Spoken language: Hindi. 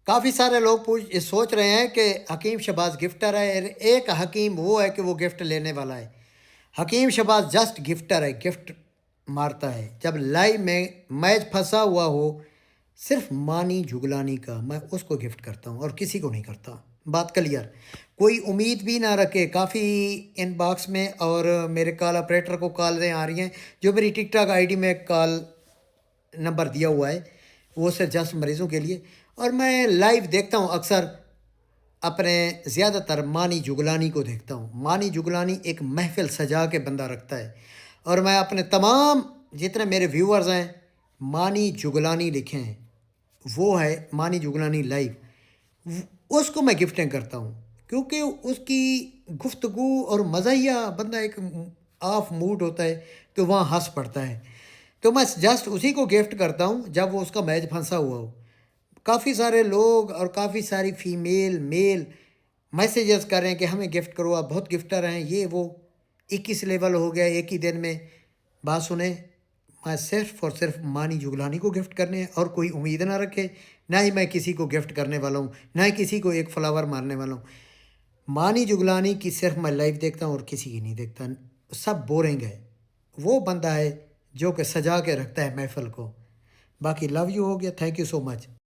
काफ़ी सारे लोग पूछ ये सोच रहे हैं कि हकीम शहबाज गिफ्टर है। एक हकीम वो है कि वो गिफ्ट लेने वाला है। हकीम शहबाज जस्ट गिफ्टर है, गिफ्ट मारता है। जब लाइव में मैच फंसा हुआ हो सिर्फ मानी जुगलानी का, मैं उसको गिफ्ट करता हूँ और किसी को नहीं करता। बात क्लियर। कोई उम्मीद भी ना रखे। काफ़ी इनबॉक्स में और मेरे कॉल ऑपरेटर को कॉलें आ रही हैं, जो मेरी टिकटॉक आईडी में कॉल नंबर दिया हुआ है, वो सिर्फ जस्ट मरीज़ों के लिए। और मैं लाइव देखता हूँ अक्सर, अपने ज़्यादातर मानी जुगलानी को देखता हूँ। मानी जुगलानी एक महफ़िल सजा के बंदा रखता है, और मैं अपने तमाम जितने मेरे व्यूअर्स हैं मानी जुगलानी लिखे हैं, वो है मानी जुगलानी लाइव, उसको मैं गिफ्टिंग करता हूँ। क्योंकि उसकी गुफ्तगू और मज़ाहिया बंदा एक ऑफ मूड होता है तो वहाँ हंस पड़ता है। तो मैं जस्ट उसी को गिफ्ट करता हूँ जब वो उसका मैच फंसा हुआ हो। काफ़ी सारे लोग और काफ़ी सारी फीमेल मेल मैसेजेस कर रहे हैं कि हमें गिफ्ट करो, आप बहुत गिफ्टर हैं, ये वो। 21 लेवल हो गया एक ही दिन में। बात सुने, मैं सिर्फ और सिर्फ मानी जुगलानी को गिफ्ट करने हैं, और कोई उम्मीद ना रखे। ना ही मैं किसी को गिफ्ट करने वाला हूँ, ना ही किसी को एक फ्लावर मारने वाला हूँ। मानी जुगलानी की सिर्फ मैं लाइव देखता हूँ और किसी की नहीं देखता। सब बोरिंग है। वो बंदा है जो कि सजा के रखता है महफिल को। बाकी लव यू हो गया। Thank you so much.